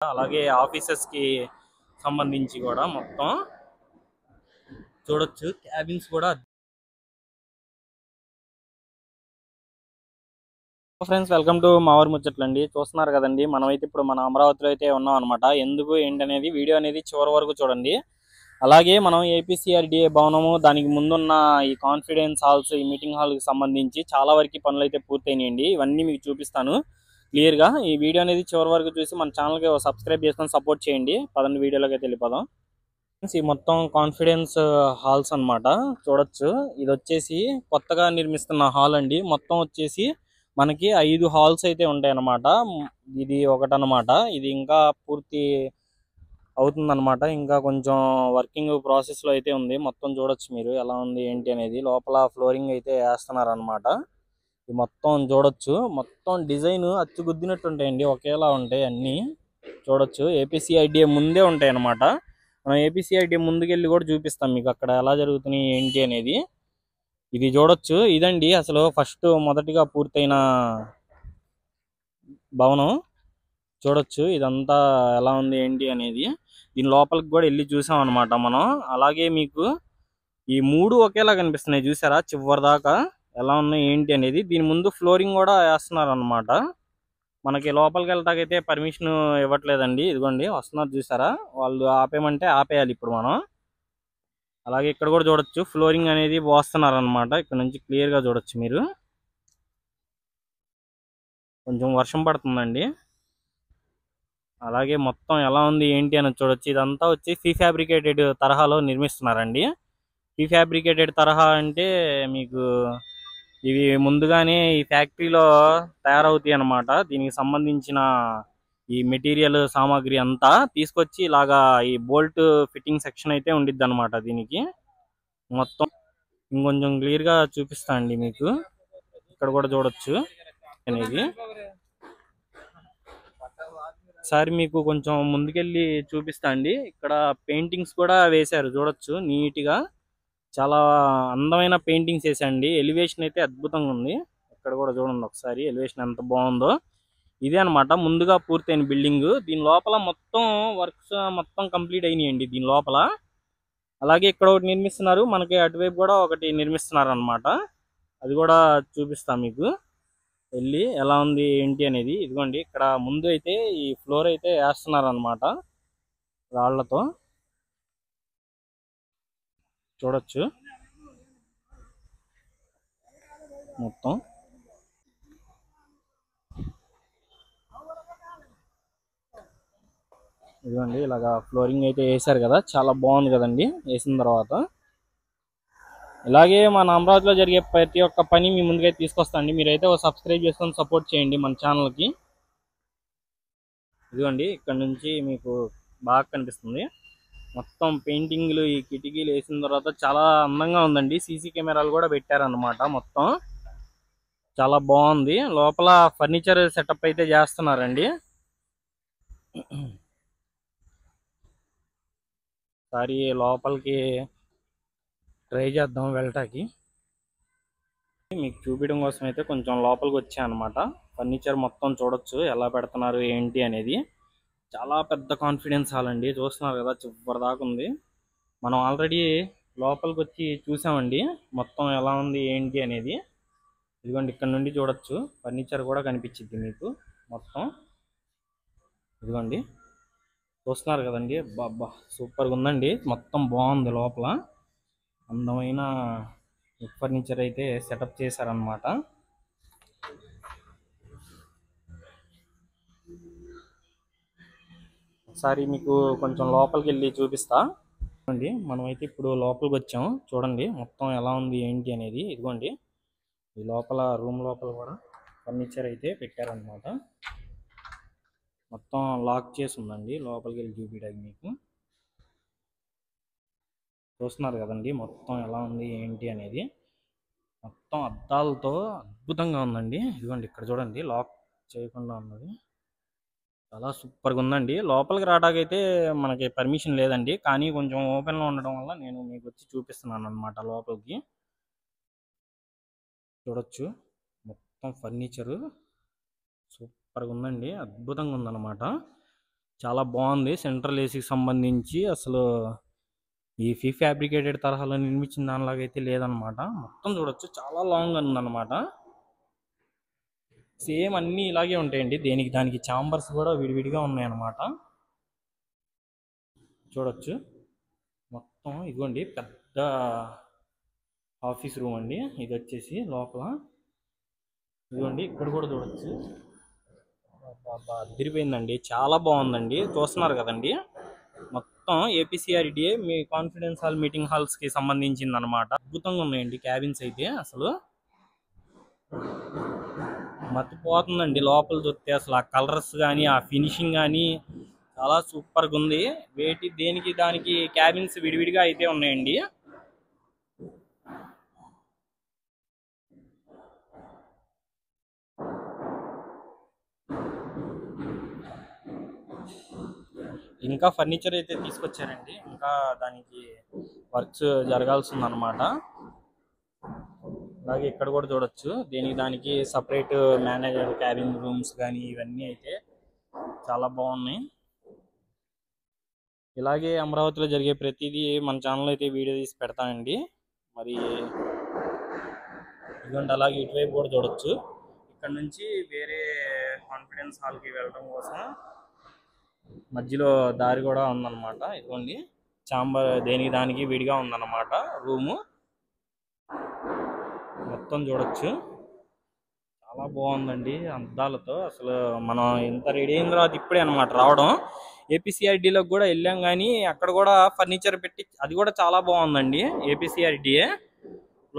అలాగే ఆఫీసెస్ కి సంబంధించి కూడా మొత్తం చూడొచ్చు. క్యాబిన్స్ కూడా. ఫ్రెండ్స్, వెల్కమ్ టు మా ఊరి ముచ్చట్లండి. చూస్తున్నారు కదండి, మనమైతే ఇప్పుడు మన అమరావతిలో అయితే ఉన్నాం అనమాట. ఎందుకు ఏంటనేది వీడియో అనేది చివరి వరకు చూడండి. అలాగే మనం ఏపీసీఆర్డీఏ భవనము, దానికి ముందున్న ఈ కాన్ఫిడెన్స్ హాల్స్, ఈ మీటింగ్ హాల్ కి సంబంధించి చాలా వరకు పనులు అయితే పూర్తయినాయండి. ఇవన్నీ మీకు చూపిస్తాను క్లియర్ గా. ఈ వీడియో అనేది చివరి వరకు చూసి మన ఛానల్ కి సబ్స్క్రైబ్ చేసుకొని సపోర్ట్ చేయండి. పదండి వీడియోలోకి అయితే వెళ్ళిపోదాం. ఈ మొత్తం కాన్ఫిడెన్స్ హాల్స్ అన్నమాట. చూడొచ్చు, ఇది వచ్చేసి కొత్తగా నిర్మిస్తున్న హాల్ అండి. మొత్తం వచ్చేసి మనకి 5 హాల్స్ అయితే ఉంటాయి అన్నమాట. ఇది ఒకటన్నమాట. ఇది ఇంకా పూర్తి అవుతుందన్నమాట. ఇంకా కొంచెం వర్కింగ్ ప్రాసెస్ లో అయితే ఉంది. మొత్తం చూడొచ్చు మీరు ఎలా ఉంది ఏంటి అనేది. లోపల ఫ్లోరింగ్ అయితే వేస్తున్నారు అనమాట. ఇది మొత్తం చూడొచ్చు. మొత్తం డిజైన్ అచ్చుగుద్దినట్టు ఉంటాయండి, ఒకేలా ఉంటాయి అన్ని. చూడొచ్చు, ఏపీసీఐడిఏ ముందే ఉంటాయి అన్నమాట. మనం ఏపీసీఐడిఏ ముందుకెళ్ళి కూడా చూపిస్తాం మీకు అక్కడ ఎలా జరుగుతున్నాయి ఏంటి అనేది. ఇది చూడొచ్చు, ఇదండి అసలు ఫస్ట్ మొదటిగా పూర్తయిన భవనం. చూడొచ్చు ఇదంతా ఎలా ఉంది ఏంటి అనేది. దీని లోపలికి కూడా వెళ్ళి చూసాం అనమాట మనం. అలాగే మీకు ఈ మూడు ఒకేలా కనిపిస్తున్నాయి చూసారా, చివరి దాకా ఎలా ఉన్నాయి ఏంటి అనేది. దీని ముందు ఫ్లోరింగ్ కూడా వేస్తున్నారు అనమాట. మనకి లోపలికి వెళ్ళటాకైతే పర్మిషన్ ఇవ్వట్లేదండి. ఇదిగోండి వస్తున్నారు చూసారా, వాళ్ళు ఆపేయమంటే ఆపేయాలి ఇప్పుడు మనం. అలాగే ఇక్కడ కూడా చూడొచ్చు, ఫ్లోరింగ్ అనేది పోస్తున్నారు అనమాట. ఇక్కడ నుంచి క్లియర్ గా చూడొచ్చు మీరు. కొంచెం వర్షం పడుతుందండి. అలాగే మొత్తం ఎలా ఉంది ఏంటి అని చూడొచ్చు. ఇదంతా వచ్చి ప్రీ ఫ్యాబ్రికేటెడ్ తరహాలో నిర్మిస్తున్నారండి. ప్రీ ఫ్యాబ్రికేటెడ్ తరహా అంటే మీకు ఇవి ముందుగానే ఈ ఫ్యాక్టరీలో తయారవుతాయి అన్నమాట. దీనికి సంబంధించిన ఈ మెటీరియల్ సామాగ్రి అంతా తీసుకొచ్చి ఇలాగా ఈ బోల్ట్ ఫిట్టింగ్ సెక్షన్ అయితే ఉండిద్ది అనమాట దీనికి. మొత్తం ఇంకొంచెం క్లియర్ గా చూపిస్తా అండి మీకు. ఇక్కడ కూడా చూడొచ్చు అనేది. ఒకసారి మీకు కొంచెం ముందుకెళ్ళి చూపిస్తా అండి. ఇక్కడ పెయింటింగ్స్ కూడా వేశారు చూడొచ్చు నీట్ గా. చాలా అందమైన పెయింటింగ్స్ వేసాండి. ఎలివేషన్ అయితే అద్భుతంగా ఉంది. ఇక్కడ కూడా చూడండి ఒకసారి ఎలివేషన్ ఎంత బాగుందో. ఇదే అనమాట ముందుగా పూర్తయిన బిల్డింగ్. దీని లోపల మొత్తం వర్క్స్ మొత్తం కంప్లీట్ అయినాయండి దీని లోపల. అలాగే ఇక్కడ ఒకటి నిర్మిస్తున్నారు, మనకి అటువైపు కూడా ఒకటి నిర్మిస్తున్నారు అనమాట. అది కూడా చూపిస్తా మీకు వెళ్ళి ఎలా ఉంది ఏంటి అనేది. ఇదిగోండి ఇక్కడ ముందు అయితే ఈ ఫ్లోర్ అయితే వేస్తున్నారు అనమాట రాళ్లతో. చూడొచ్చు మొత్తం. ఇదిగోండి ఇలాగా ఫ్లోరింగ్ అయితే వేసారు కదా, చాలా బాగుంది కదండి వేసిన తర్వాత. ఇలాగే మన అమరావతిలో జరిగే ప్రతి ఒక్క పని మీ ముందుకైతే తీసుకొస్తాండి. మీరైతే సబ్స్క్రైబ్ చేసుకొని సపోర్ట్ చేయండి మన ఛానల్కి. ఇదిగోండి ఇక్కడ నుంచి మీకు బాగా కనిపిస్తుంది. మొత్తం పెయింటింగ్లు ఈ కిటికీలు వేసిన తర్వాత చాలా అందంగా ఉందండి. సీసీ కెమెరాలు కూడా పెట్టారన్నమాట. మొత్తం చాలా బాగుంది. లోపల ఫర్నిచర్ సెటప్ అయితే చేస్తున్నారండి. సారి లోపలికి ట్రై చేద్దాం వెళ్ళటానికి. మీకు చూపించడం కోసం అయితే కొంచెం లోపలికి వచ్చా అనమాట. ఫర్నిచర్ మొత్తం చూడొచ్చు ఎలా పెడుతున్నారు ఏంటి అనేది. చాలా పెద్ద కాన్ఫిడెన్స్ హాల్ అండి. చూస్తున్నారు కదా చివరి దాకా ఉంది. మనం ఆల్రెడీ లోపలికి వచ్చి చూసామండి మొత్తం ఎలా ఉంది ఏంటి అనేది. ఇదిగోండి ఇక్కడ నుండి చూడొచ్చు, ఫర్నిచర్ కూడా కనిపించింది మీకు మొత్తం. ఇదిగోండి చూస్తున్నారు కదండి, బాబా సూపర్గా ఉందండి. మొత్తం బాగుంది లోపల. అందమైన ఫర్నిచర్ అయితే సెటప్ చేశారనమాట. ఒకసారి మీకు కొంచెం లోపలికి వెళ్ళి చూపిస్తా అండి. మనమైతే ఇప్పుడు లోపలికి వచ్చాం. చూడండి మొత్తం ఎలా ఉంది ఏంటి అనేది. ఇదిగోండి ఈ లోపల రూమ్ లోపల కూడా ఫర్నిచర్ అయితే పెట్టారనమాట. మొత్తం లాక్ చేసి ఉందండి. లోపలికి వెళ్ళి చూపించడానికి మీకు. చూస్తున్నారు కదండి మొత్తం ఎలా ఉంది ఏంటి అనేది. మొత్తం అద్దాలతో అద్భుతంగా ఉందండి. ఇదిగోండి ఇక్కడ చూడండి లాక్ చేయకుండా ఉన్నది. చాలా సూపర్గా ఉందండి. లోపలికి రావడానికి అయితే మనకి పర్మిషన్ లేదండి, కానీ కొంచెం ఓపెన్లో ఉండడం వల్ల నేను మీకు వచ్చి చూపిస్తున్నాను అనమాట. లోపలికి చూడొచ్చు మొత్తం ఫర్నిచరు సూపర్గా ఉందండి, అద్భుతంగా ఉందన్నమాట. చాలా బాగుంది. సెంట్రల్ ఏసీకి సంబంధించి అసలు ఈ ఫీ ఫ్యాబ్రికేటెడ్ తరహాలో నిర్మించిన దానిలాగా అయితే లేదనమాట. మొత్తం చూడొచ్చు చాలా లాంగ్ ఉందన్నమాట. సేమ్ అన్నీ ఇలాగే ఉంటాయండి. దేనికి దానికి ఛాంబర్స్ కూడా విడివిడిగా ఉన్నాయన్నమాట. చూడొచ్చు మొత్తం. ఇదిగోండి పెద్ద ఆఫీస్ రూమ్ అండి ఇది వచ్చేసి లోపల. ఇదిగోండి ఇక్కడ కూడా చూడొచ్చు. అదిరిపోయిందండి, చాలా బాగుందండి. చూస్తున్నారు కదండి, మొత్తం ఏపీసీఆర్డీఏ మీ కాన్ఫిడెన్స్ హాల్ మీటింగ్ హాల్స్ కి సంబంధించింది అనమాట. అద్భుతంగా ఉన్నాయండి క్యాబిన్స్ అయితే. అసలు మర్చిపోతుందండి లోపల చూస్తే. అసలు ఆ కలర్స్ కానీ ఆ ఫినిషింగ్ కానీ చాలా సూపర్గా ఉంది. దేనికి దానికి క్యాబిన్స్ విడివిడిగా అయితే ఉన్నాయండి. ఇంకా ఫర్నిచర్ అయితే తీసుకొచ్చారండి. ఇంకా దానికి వర్క్స్ జరగాల్సి ఉందన్నమాట. అలాగే ఇక్కడ కూడా చూడొచ్చు, దేనికి దానికి సపరేట్ మేనేజర్ క్యాబిన్ రూమ్స్ కానీ ఇవన్నీ అయితే చాలా బాగున్నాయి. ఇలాగే అమరావతిలో జరిగే ప్రతిదీ మన ఛానల్ అయితే వీడియో తీసి పెడతానండి. మరి ఇదిగోండి, అలాగే ఇటువైపు కూడా చూడొచ్చు. ఇక్కడ నుంచి వేరే కాన్ఫిడెన్స్ హాల్కి వెళ్ళడం కోసం మధ్యలో దారి కూడా ఉందన్నమాట. ఇదిగోండి ఛాంబర్ దేనికి దానికి విడిగా ఉందన్నమాట రూము. మొత్తం చూడొచ్చు, చాలా బాగుందండి అద్దాలతో. అసలు మనం ఇంత రెడీ అయిన తర్వాత ఇప్పుడే అనమాట రావడం. ఏపీసీఆర్డీలోకి కూడా వెళ్ళాం కానీ అక్కడ కూడా ఫర్నిచర్ పెట్టి అది కూడా చాలా బాగుందండి. ఏపీసీఆర్డీఏ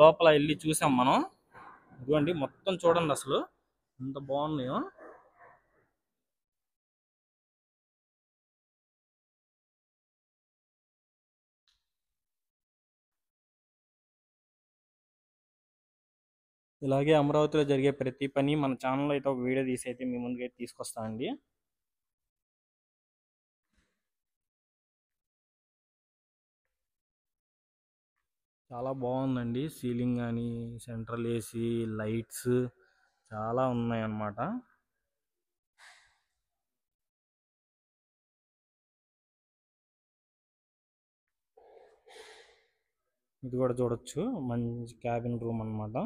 లోపల వెళ్ళి చూసాం మనం. ఇదిగోండి మొత్తం చూడండి అసలు ఎంత బాగున్నాయో. ఇలాగే అమరావతిలో జరిగే ప్రతి పని మన ఛానల్లో అయితే ఒక వీడియో తీసి అయితే మీ ముందుకైతే తీసుకొస్తానండి. చాలా బాగుందండి. సీలింగ్ కానీ సెంట్రల్ ఏసీ లైట్స్ చాలా ఉన్నాయి అన్నమాట. ఇది కూడా చూడొచ్చు, మంచి క్యాబిన్ రూమ్ అన్నమాట.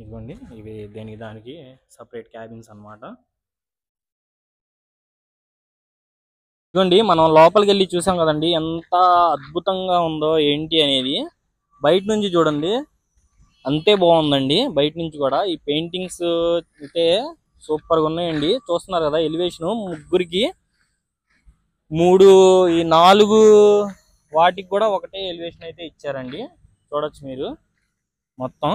ఇదిగోండి ఇవి దేనికి దానికి సపరేట్ క్యాబిన్స్ అన్నమాట. ఇదిగోండి మనం లోపలికి వెళ్ళి చూసాం కదండి, ఎంత అద్భుతంగా ఉందో ఏంటి అనేది. బయట నుంచి చూడండి అంతే బాగుందండి. బయట నుంచి కూడా ఈ పెయింటింగ్స్ అయితే సూపర్గా ఉన్నాయండి. చూస్తున్నారు కదా, ఎలివేషన్ ముగ్గురికి 3 ఈ 4 వాటికి కూడా ఒకటే ఎలివేషన్ అయితే ఇచ్చారండి. చూడొచ్చు మీరు మొత్తం.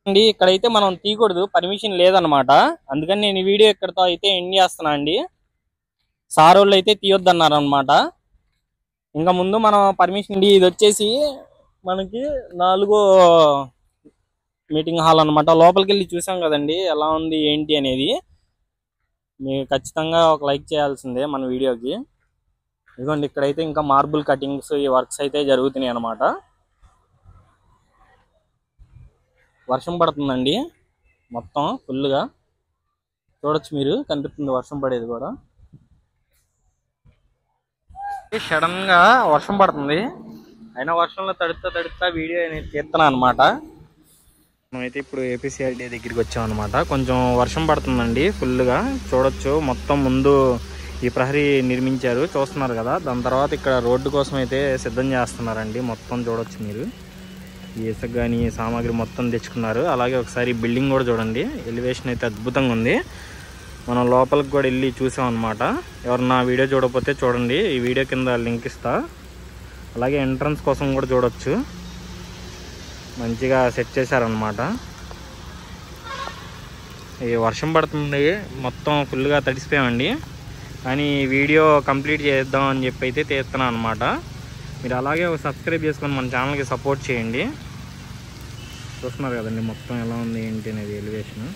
అండి ఇక్కడైతే మనం తీయకూడదు, పర్మిషన్ లేదనమాట. అందుకని నేను ఈ వీడియో ఇక్కడతో అయితే ఎండ్ చేస్తున్నా అండి. సార్ వాళ్ళు అయితే తీయొద్దన్నారు అనమాట. ఇంకా ముందు మనం పర్మిషన్. ఇది వచ్చేసి మనకి 4వ మీటింగ్ హాల్ అనమాట. లోపలికి వెళ్ళి చూసాం కదండి ఎలా ఉంది ఏంటి అనేది. మీరు ఖచ్చితంగా ఒక లైక్ చేయాల్సిందే మన వీడియోకి. ఇదిగోండి ఇక్కడైతే ఇంకా మార్బుల్ కటింగ్స్ ఈ వర్క్స్ అయితే జరుగుతున్నాయి అనమాట. వర్షం పడుతుందండి మొత్తం ఫుల్గా. చూడొచ్చు మీరు, కనిపిస్తుంది వర్షం పడేది కూడా. సడన్ గా వర్షం పడుతుంది, అయినా వర్షంలో తడుతా వీడియో అనేది తీస్తున్నా అనమాట. మనమైతే ఇప్పుడు ఏపీసీఆర్డీఏ దగ్గరికి వచ్చాం అనమాట. కొంచెం వర్షం పడుతుందండి ఫుల్గా. చూడొచ్చు మొత్తం ముందు ఈ ప్రహరీ నిర్మించారు, చూస్తున్నారు కదా. దాని తర్వాత ఇక్కడ రోడ్డు కోసం అయితే సిద్ధం చేస్తున్నారండి. మొత్తం చూడొచ్చు మీరు, ఈ ఇసుక కానీ సామాగ్రి మొత్తం తెచ్చుకున్నారు. అలాగే ఒకసారి బిల్డింగ్ కూడా చూడండి, ఎలివేషన్ అయితే అద్భుతంగా ఉంది. మనం లోపలికి కూడా వెళ్ళి చూసాం అనమాట. ఎవరన్నా వీడియో చూడకపోతే చూడండి, ఈ వీడియో కింద లింక్ ఇస్తా. అలాగే ఎంట్రన్స్ కోసం కూడా చూడొచ్చు, మంచిగా సెట్ చేశారనమాట. ఈ వర్షం పడుతుంది మొత్తం ఫుల్గా తడిసిపోయామండి, కానీ వీడియో కంప్లీట్ చేద్దాం అని చెప్పి అయితే తీస్తున్నాను అనమాట. మీరు అలాగే సబ్స్క్రైబ్ చేసుకొని మన ఛానల్కి సపోర్ట్ చేయండి. చూస్తున్నారు కదండి మొత్తం ఎలా ఉంది ఏంటి అనేది ఎలివేషన్.